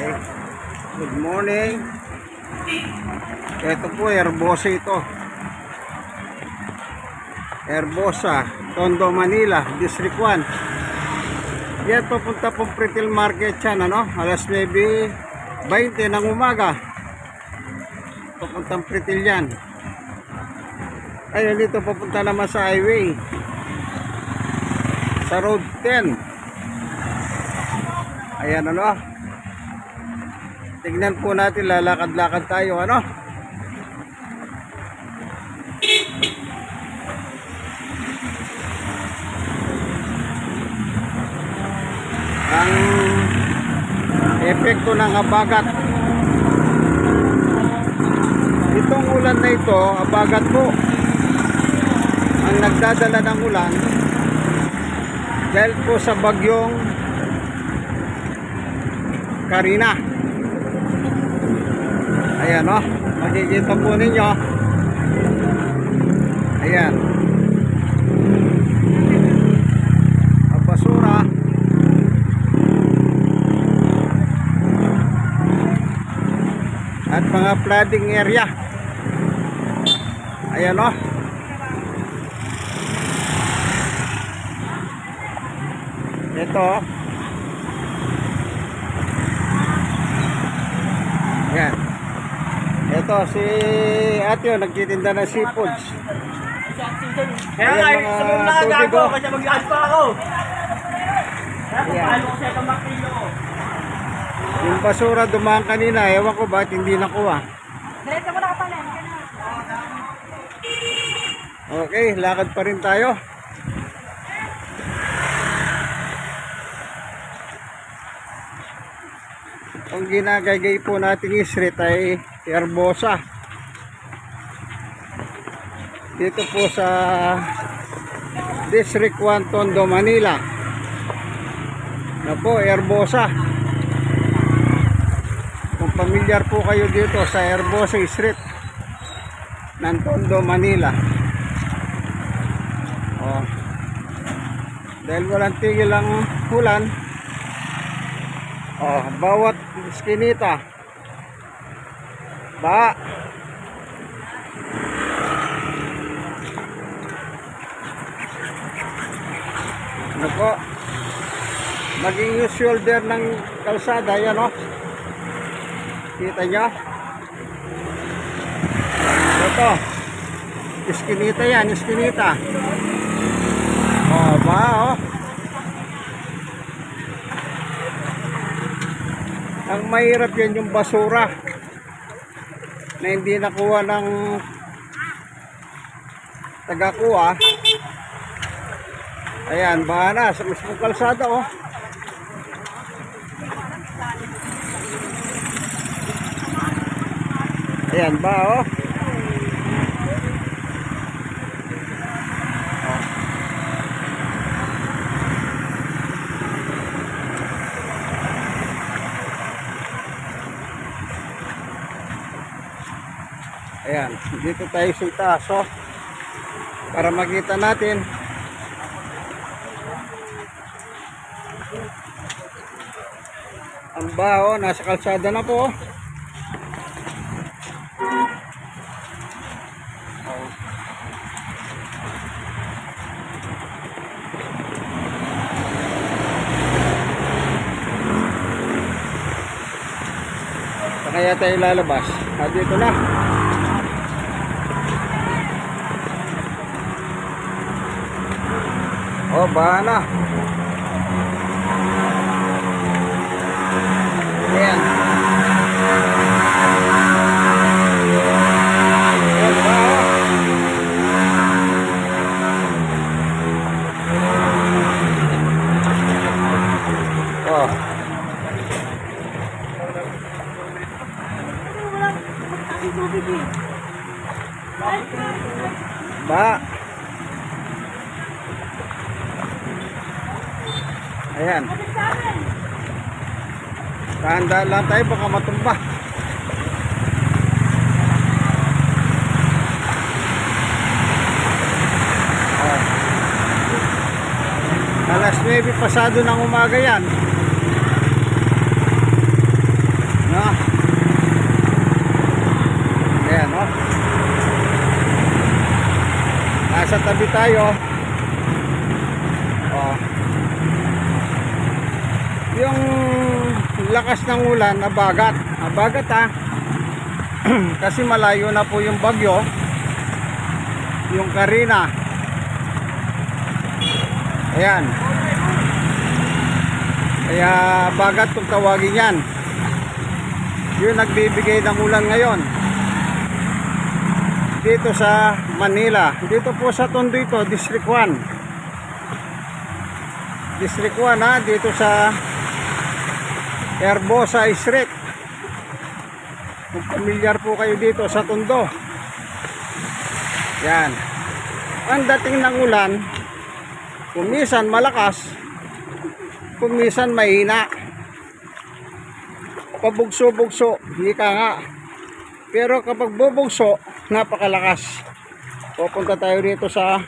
Okay. Good morning. Ito po, Herbosa ito. Herbosa, Tondo, Manila, District 1. Yan, papunta pong Pretil Market yan, ano? Alas 9:20 ng umaga. Papuntang Pretil yan. Ayun, dito papunta naman sa highway. Sa Road 10. Ayan, ano? Tignan po natin, lalakad-lakad tayo, ano? Ang epekto ng habagat. Itong ulan na ito, habagat po ang nagdadala ng ulan dahil po sa bagyong Karina. Ayan, o, makikita po ninyo. Ayan, ang basura at mga flooding area. Ayan, o. Ito. Ayan. Ito si ate o, nagtitinda ng seafoods. Kaya nga, sa mga nagagago, kasi mag-aas pa ako. Kaya palo ko sa itong bakilyo ko. Yung basura dumaan kanina, ewan ko bakit hindi nakuha. Diretso mo na ka pala. Okay, lakad pa rin tayo. Ang ginagagay po natin street ay Herbosa. Dito po sa District 1, Tondo, Manila. Na po, Herbosa. Kung pamilyar po kayo dito sa Herbosa Street ng Tondo, Manila. Oh. Dahil walang tigil ang ulan. Oh, bawat iskinita ba ano po, maging yung shoulder ng kalsada yan, o, kita nyo ito, iskinita yan, iskinita. Oh, ba, oh. Ang mahirap yan yung basura na hindi nakuha ng tagakuha. Ayan, bahala sa mismong kalsada, oh. Ayan ba, oh. Ayan, dito tayo sa itaas, oh, para makita natin ang baho, nasa kalsada na po, oh. Kaya tayo lalabas. Dito na. Oh, bahala. Ayan. Ayan ba, oh. Oh. Ba. Ayan. Dahan-dahan lang tayo, baka matumba. Alas 9 pasado ng umaga yan. nasa tabi tayo. Oh. Yung lakas ng ulan, nabagat. Nabagat ha. Kasi malayo na po yung bagyo. Yung Karina. Ayan. Kaya bagat kung tawagin yan. Yun nagbibigay ng ulan ngayon dito sa Manila. Dito po sa Tondo ito, District 1. District 1 ha, dito sa Herbosa Street. Kung familiar po kayo dito sa Tondo. Yan. Ang dating ng ulan, kumisan malakas, kumisan mahina. Pabugso-bugso, hindi ka nga. Pero kapag bubugso, napakalakas. Pupunta tayo dito sa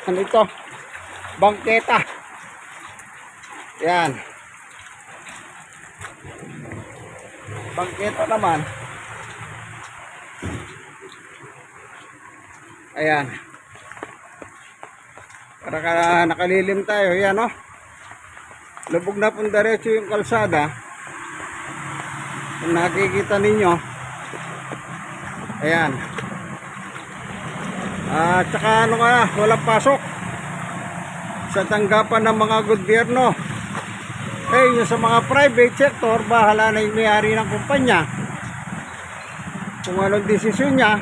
ano ito? Bangketa. Yan. Bangketa naman. Ayan. Para nakalilim tayo. Yan o. Lubog na pong diretso yung kalsada. Kung nakikita ninyo. Ayan. Tsaka ano ka, walang pasok sa tanggapan ng mga gobyerno. Yung sa mga private sector, bahala na yung may-ari ng kumpanya. Kung anong desisyon niya,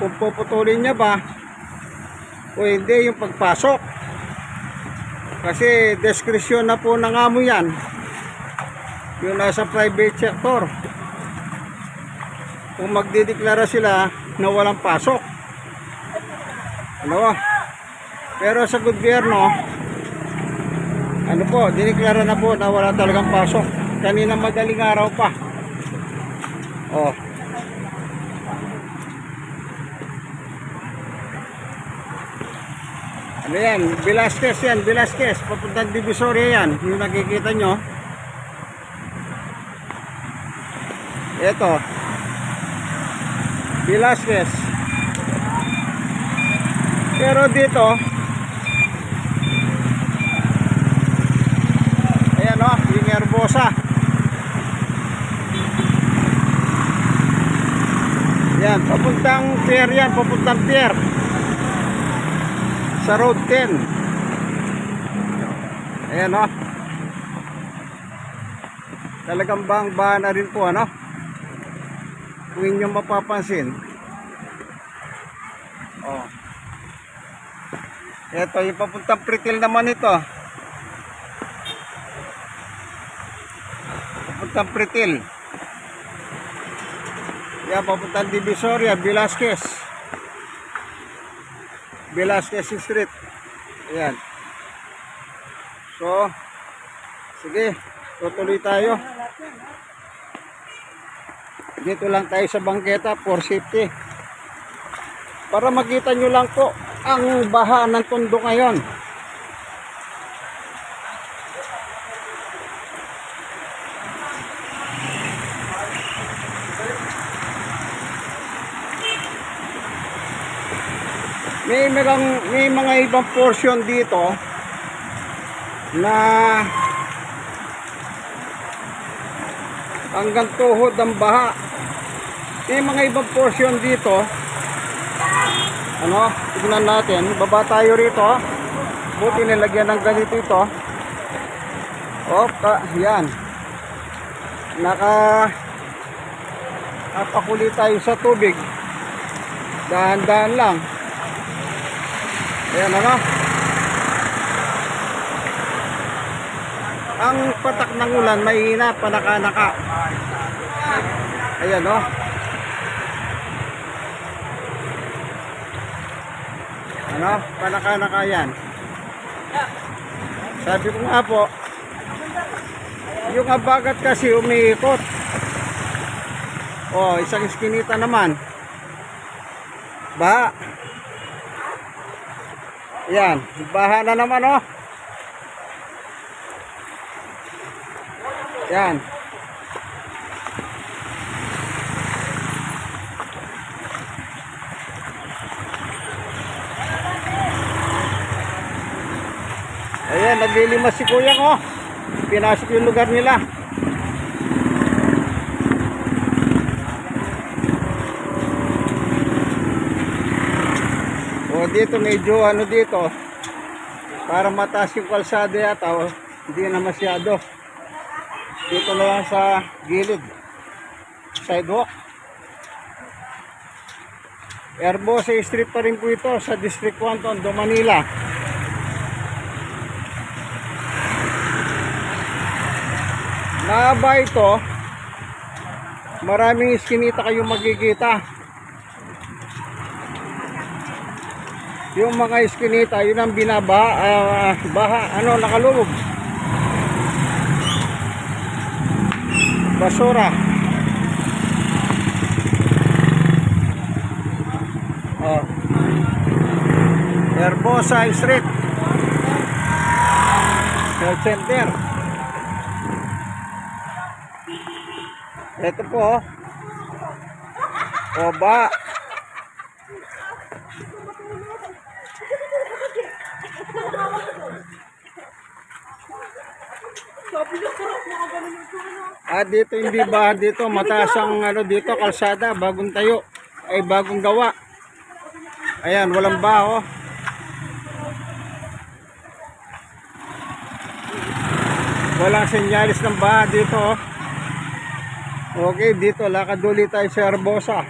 kung puputulin niya ba o hindi yung pagpasok. Kasi diskresyon na po ng amo yan. Yung nasa private sector. Kung magdideklara sila na walang pasok. Ano? Pero sa gobyerno, ano po, dineklara na po na wala talagang pasok. Kanina madaling araw pa. Oh. Ano yan? Velasquez yan. Velasquez. Papuntang Divisoria yan. Yung nakikita nyo. Ito. Velasquez. Pero dito, ayan o, yung Herbosa. Yan, papuntang pier yan. Papuntang pier. Sa road 10. Ayan o. Talagang bang-bahan na rin po ano. Kung inyong mapapansin. Oh. Ito yung papuntang Pritil naman ito. Papuntang Pritil. Yan, papuntang Divisoria, Velasquez. Velasquez Street. Ayan. So, sige, tutuloy tayo. Dito lang tayo sa bangketa for safety. Para makita nyo lang po ang baha ng Tondo ngayon. May mga ibang portion dito na hanggang tuhod ang baha. May mga ibang portion dito. Ano? Tignan natin. Baba tayo rito. Buti nilagyan ng ganito ito. Yan. Napakuli tayo sa tubig. Dahan-dahan lang. Ayan ano. Ang patak ng ulan, mahina, panaka-naka. Ayan o. Ano? Panaka-naka yan. Sabi ko nga po, yung abagat kasi umiikot. Oh, isang iskinita naman. Baha. Yan, baha na naman oh. Yan. naglilimas si Kuya ko. Pinasok yung lugar nila. O dito medyo ano dito. Para mataas yung kalsada yata. O, hindi na masyado. Dito na lang sa gilid. Sidewalk. Herbosa Street pa rin po ito sa District 1 Tondo, Manila. Mahaba ito. Maraming iskinita kayong magkikita. Yung mga iskinita, yun ang nakalubog. Basura. Oh. Herbosa Street. Health Center. Ito po. Oba. Dito hindi ba dito mataas ang ano dito kalsada, bagong tayo ay bagong gawa. Ayan, walang baho. Walang senyalis ng baha dito. Okay, dito lakad ulit tayo sa Herbosa.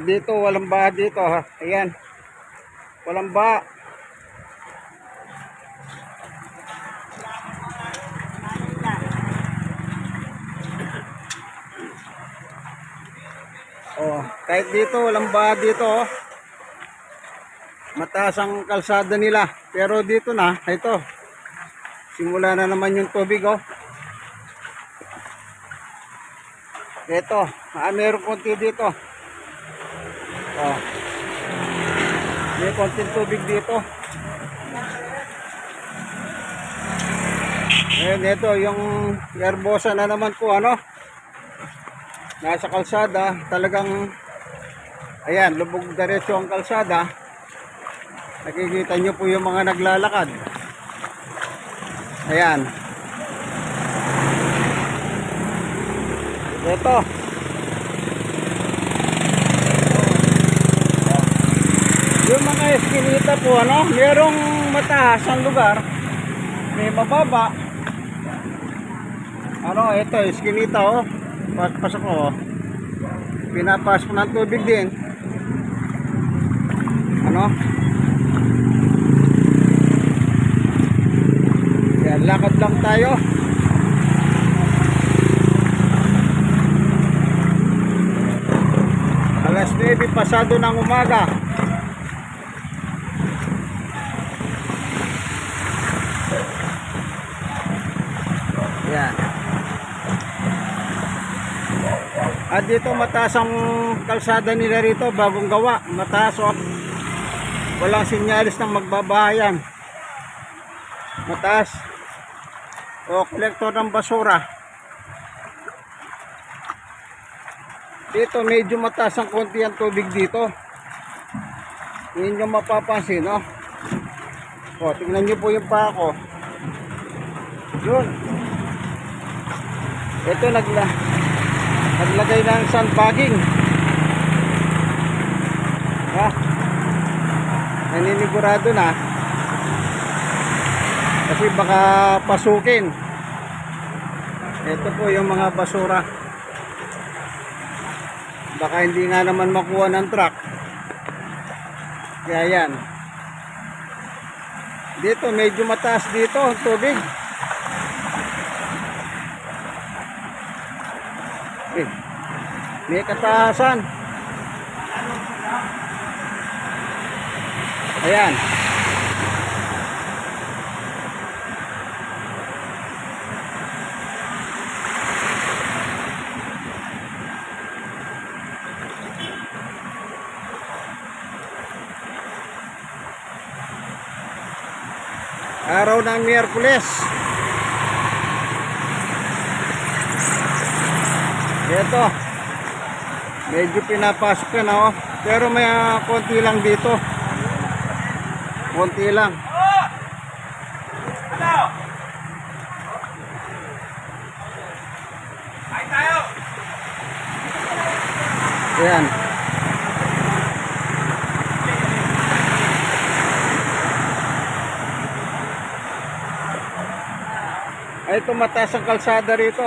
Dito walang baha dito ha. Ayan. Walang baha. Oh, kahit dito walang baha dito oh. Mataas ang kalsada nila. Pero dito na, ito. Simula na naman yung tubig oh. Ito, meron konti dito. Oh. May konting tubig dito. Ayan, ito yung Herbosa na naman po ano. Nasa kalsada, talagang ayan, lubog diretso ang kalsada. Nakikita nyo po yung mga naglalakad. Ayan. Ito. Yung mga eskinita po ano, merong mataas ang lugar, may mababa. Ano, ito eskinita oh. Pasok ko oh. Pinapasok ng tubig din. Ano? Yan, lakad lang tayo. Alas 9 pasado ng umaga. Yan. Dito mataas ang kalsada nila rito, bagong gawa. Mataas oh. Walang sinyalis ng magbabahayan. Mataas. O, kolektor ng basura. Dito medyo mataas ang konti ang tubig dito. Hindi nyo mapapansin, no? O, tingnan nyo po yung paa ko. Yun. Ito naglagay ng sandbagging. Naninigurado na. Kasi baka pasukin. Ito po yung mga basura. Baka hindi nga naman makuha ng truck. Kaya yan. Dito medyo mataas dito ang tubig. May kataasan. Ayan. Araw ng Miyerkules. Ito. Medyo pinapasok na, oh. Pero may konti lang dito. Konti lang. Ayan. Ay, ito mataas ang kalsada rito.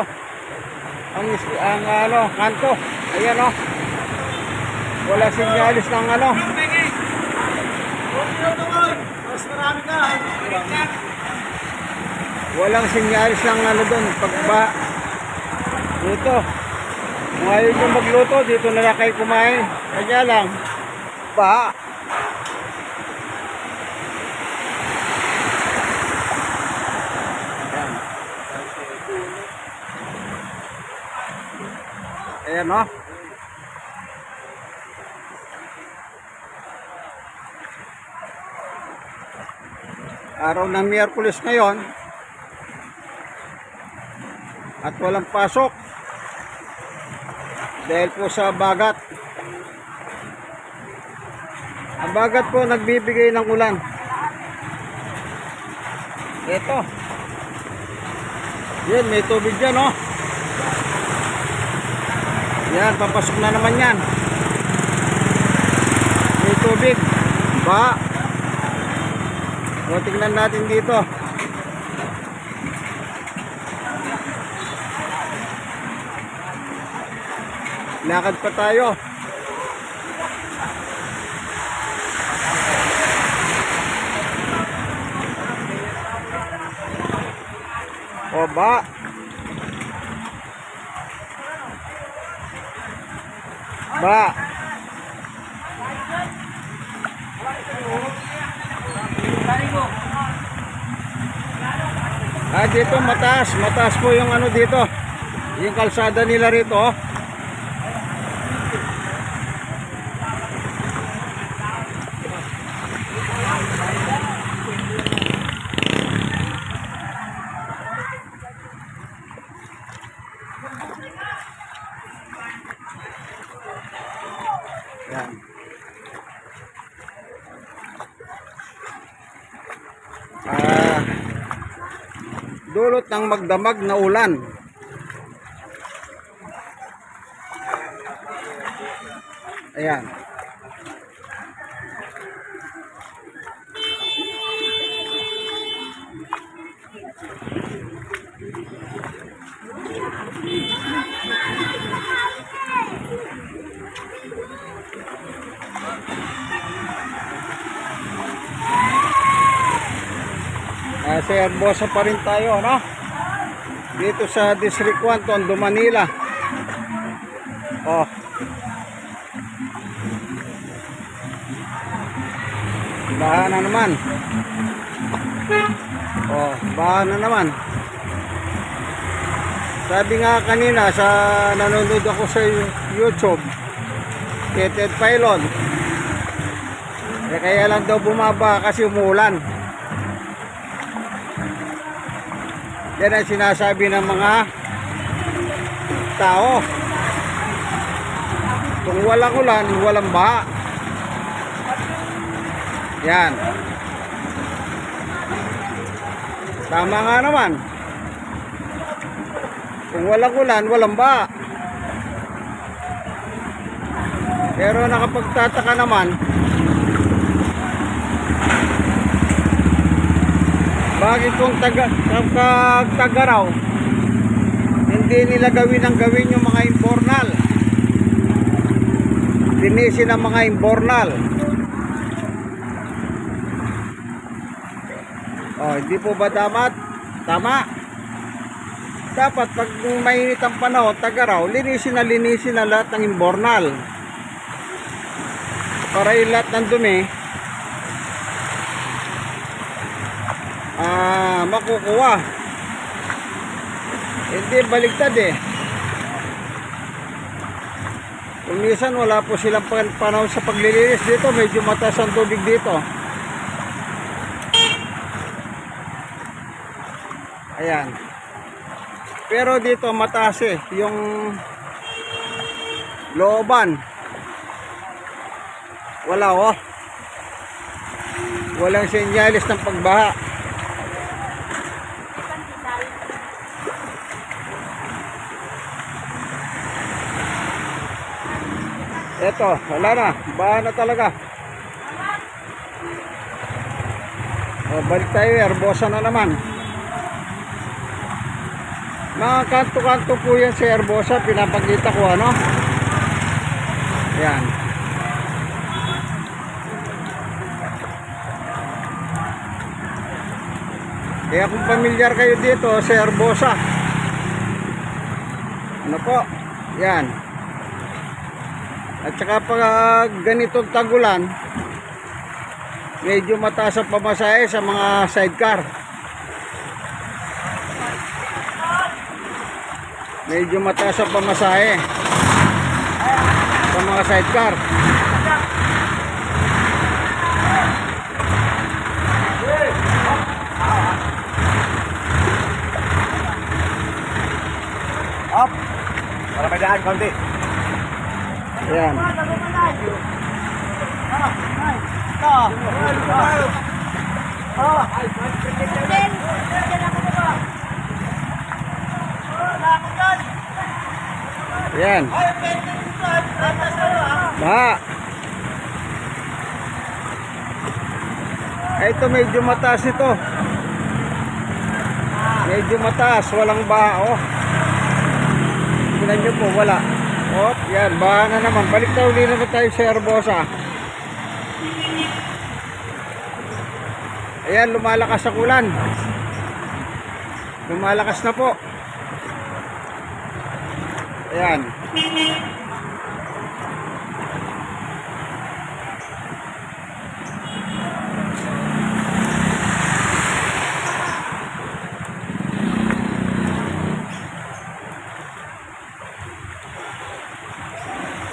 Ang ano, kanto. Ayan, oh. Wala sinyalis ng ano. Mas marami ka. Walang sinyalis ng ano doon. Pagba. Dito. Kung ayaw nyo magluto, dito na lang kayo kumain. Kanya lang. Ba. Ayan, no? Araw ng Miyerkules ngayon. At walang pasok. Dahil po sa bagat. Ang bagat po nagbibigay ng ulan. Ito. Yan, may tubig dyan, no? Yan, papasok na naman yan. May tubig. Ba. O, tingnan natin dito. Lakad pa tayo. O, ba. Ba. Dito mataas. Mataas po yung ano dito. Yung kalsada nila rito, oh. Yan. Dulot ng magdamag na ulan. Ayan. Sa Herbosa pa rin tayo, no? Dito sa District 1, Tondo, Manila. Oh. Baha na naman. Oh, baha na naman. Sabi nga kanina sa nanonood ako sa YouTube, Ted Pylon. Kaya lang daw bumaba kasi umulan. Yan ang sinasabi ng mga tao. Kung walang ulan, walang baha. Yan. Tama nga naman. Kung walang ulan, walang baha. Pero nakapagtataka naman, bakit kung Tagaraw hindi nila gawin yung mga imbornal, linisin ang mga imbornal. Oh, hindi po ba dapat? Tama. Dapat pag mainit ang panahon, Tagaraw, linisin na lahat ng imbornal para yung lahat ng dumi makukuha. Hindi baligtad eh. Kung minsan wala po silang panahon sa paglilinis dito, medyo mataas ang tubig dito. Ayan. Pero dito mataas eh yung looban. Wala oh. Walang senyalis ng pagbaha. Eto, wala na. Baha na talaga. O, balik tayo, Herbosa na naman. Mga kanto-kanto po yan sa Herbosa, pinapakita ko ano. Ayan. Kaya kung pamilyar kayo dito sa Herbosa, ano po, yan. At saka pag ganitong tagulan, medyo mataas ang pamasahe sa mga sidecar. Medyo mataas ang pamasahe sa mga sidecar. Up. Para may daan konti. Ayan. Ayan. Baha. Ito medyo mataas ito. Medyo mataas, walang baha oh. Tingnan nyo po, wala. Oh, yan, baha na naman. Balik na uli naman tayo sa Herbosa. Ayan, lumalakas ang ulan. Lumalakas na po. Ayan.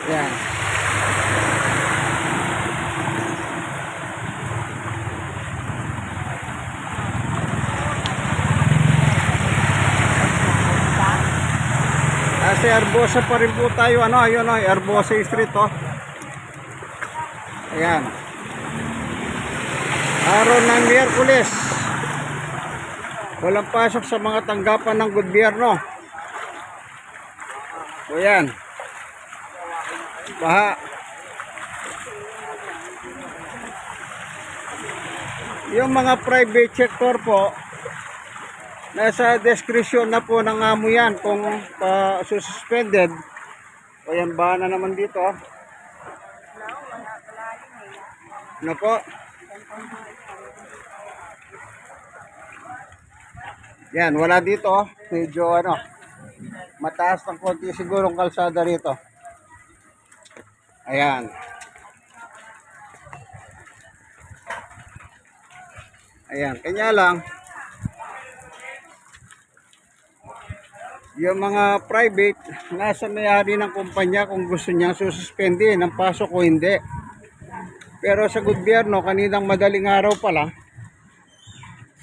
Ayan. Sa Herbosa pa rin po tayo, ano, ayun oh, Herbosa Street oh. Ayan. Araw ng Miyerkules. Walang pasok sa mga tanggapan ng gobyerno. O yan. Baha. Yung mga private sector po, nasa diskresyon na po ng amo yan kung suspended. O yan, baha na naman dito. Ano po? Yan, wala dito. Medyo ano, mataas ng konti siguro ang kalsada rito. Ayan. Ayan, kanya lang. Yung mga private, nasa may-ari ng kumpanya kung gusto niyang sususpende ng pasok o hindi. Pero sa gobyerno, kaninang madaling araw pala,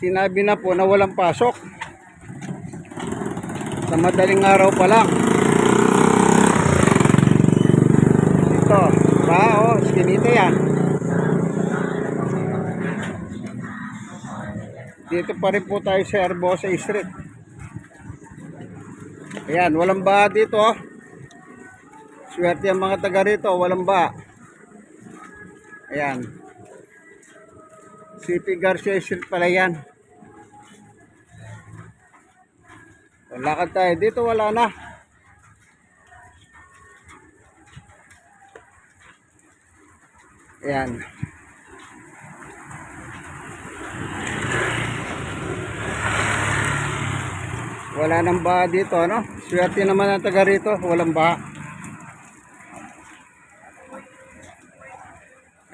sinabi na po na walang pasok. Sa madaling araw pa lang. Ito, bao, skinita yan. Dito pa rin po tayo sa Herbosa Street. Ayan, walang baha dito oh. Swerte ang mga taga rito, walang baha. Ayan. CP Garcia Street pala yan. Lakad tayo. Dito wala na. Ayan. Wala nang baha dito, ano? Swerte naman ang taga rito, walang baha.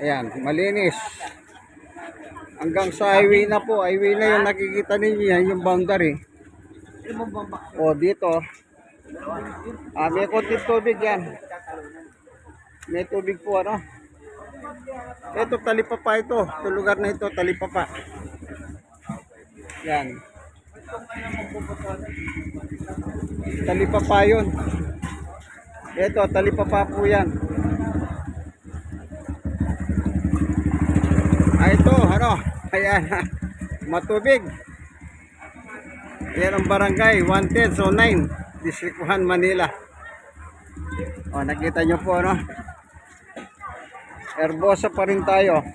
Ayan, malinis. Hanggang sa highway na po. Highway na yung nakikita ninyo yan, yung boundary. O, dito. May konting tubig yan. May tubig po, ano? Ito, talipapa ito. Ito lugar na ito, talipapa. Yan. Talipapa yun. Ito, talipapa po yan. Ito, ano, ayan, matubig. Yan ang barangay 11009, District 1, Manila. O, nakita nyo po, ano, herbosa pa rin tayo.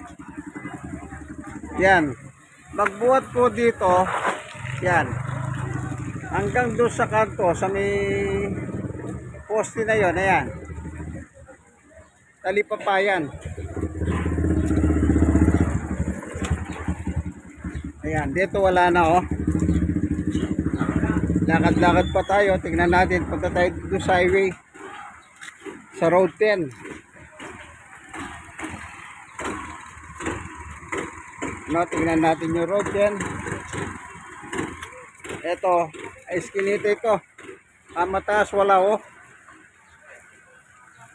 Yan, magbuhat po dito, yan, hanggang doon sa kanto, sa may poste na yon, ayan, talipapa yan. Ayan, dito wala na, oh. Lakad-lakad pa tayo. Tingnan natin. Punta tayo dito sa highway. Sa road 10. No, tingnan natin yung road 10. Ito, eskinita ito. Mataas, wala, oh.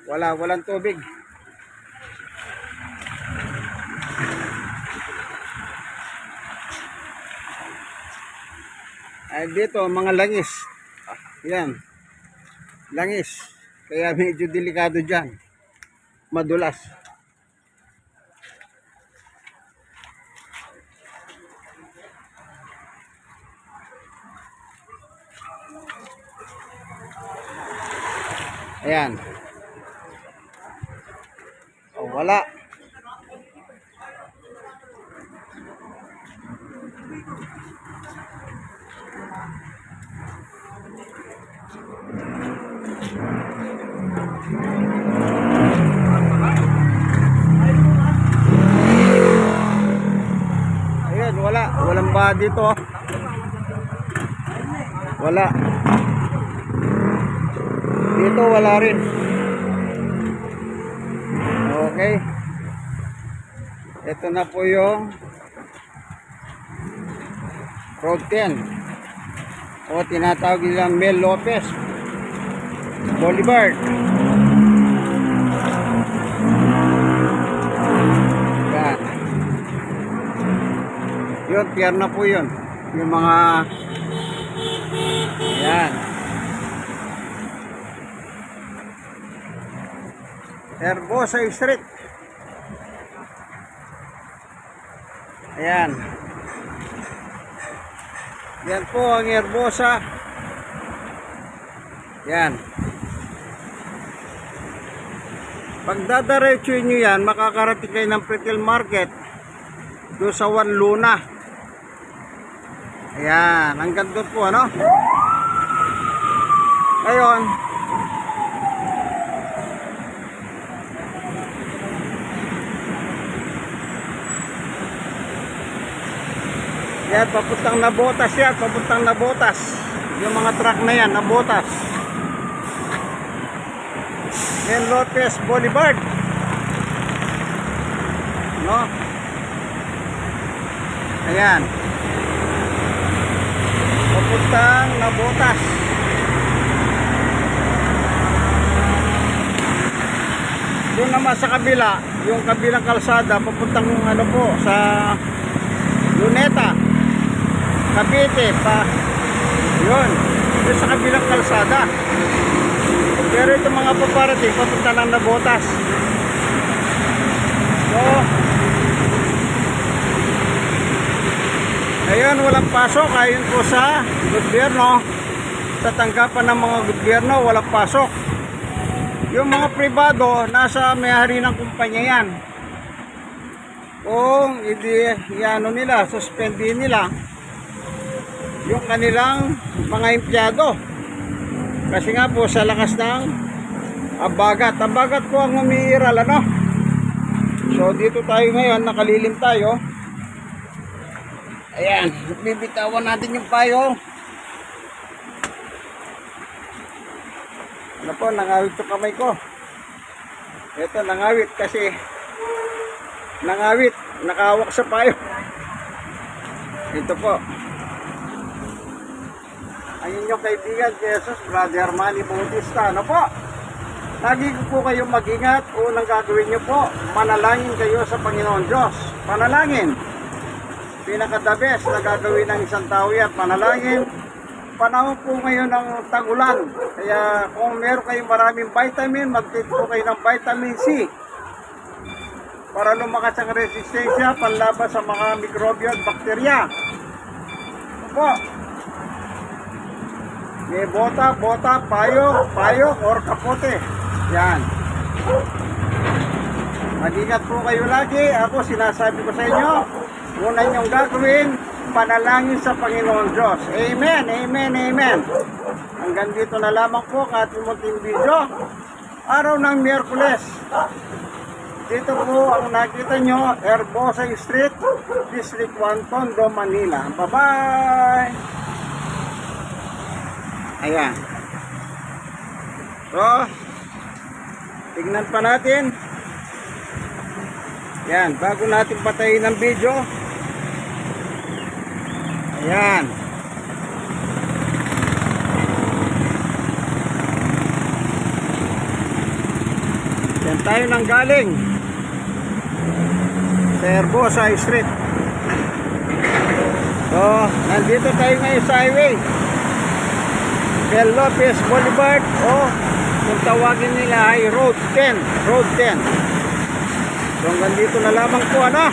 Walang tubig. Ay, dito mga langis. Yan. Langis. Kaya medyo delikado dyan. Madulas. Ayan. Oh, wala. Ayan, wala. Walang baha dito. Wala. Dito wala rin. Okay. Ito na po yung Road 10. O tinatawag nilang Mel Lopez Boulevard. Yan. Yun, pier na po yun. Yung mga yan. Herbosa Street. Ayan. Yan po ang Herbosa. Yan. Pag dadaretsuin nyo yan, makakarating kayo ng Pretil Market doon sa Juan Luna. Ayan. Hanggang doon po, ano? Ngayon, yan, papuntang Nabotas yan, papuntang Nabotas. Yung mga truck na yan, Nabotas. Mel Lopez Boulevard. No? Ayan. Papuntang Nabotas. Doon naman sa kabila, yung kabilang kalsada, papuntang ano po, sa Luneta. Cavite pa yun, yun sa kabilang kalsada. Pero itong mga paparating papunta lang na Botas. So ayun, walang pasok. Ayon po sa gobyerno, sa tanggapan ng mga gobyerno, walang pasok. Yung mga pribado, nasa may-ari ng kumpanya yan. Kung hindi ano nila, suspendin nila yung kanilang mga empleyado. Kasi nga po sa lakas ng abagat. Abagat po ang umiiral, ano? So dito tayo ngayon, nakalilim tayo. Ayan, bibitawan natin yung payo. Ano po, nangawit yung kamay ko. Ito, nangawit kasi nangawit, nakawak sa payo. Ito po. Ang inyong kaibigan, Jesus, Brother Manny Bautista. Ano po? Lagi ko po kayong mag-ingat. Unang gagawin nyo po, manalangin kayo sa Panginoon Diyos. Panalangin. Pinaka-the best na gagawin ng isang tao yan, panalangin. panahon po ngayon ng tag-ulan. Kaya kung meron kayong maraming vitamin, mag-take po kayo ng vitamin C para lumakas ang resistensya panlaban sa mga mikrobyo at bakterya. Opo. May bota, payo, or kapote. Yan. Mag-ingat po kayo lagi. Ako sinasabi ko sa inyo, una niyong gagawin, panalangin sa Panginoon Diyos. Amen, amen, amen. Hanggang dito na lamang po ang ating munting video. Araw ng Miyerkules. Dito po ang nakita nyo, Herbosa Street, District 1, Tondo, Manila. Bye-bye! Ayan. So, tignan pa natin. Yan, bago natin patayin ang video. Ayan. Yan tayo nang galing sa Herbosa Street. So, nandito tayo ngayon sa highway. Bel Lopez Boulevard o kung tawagin nila ay Road 10. Road 10. So hanggang dito na lamang po, ano?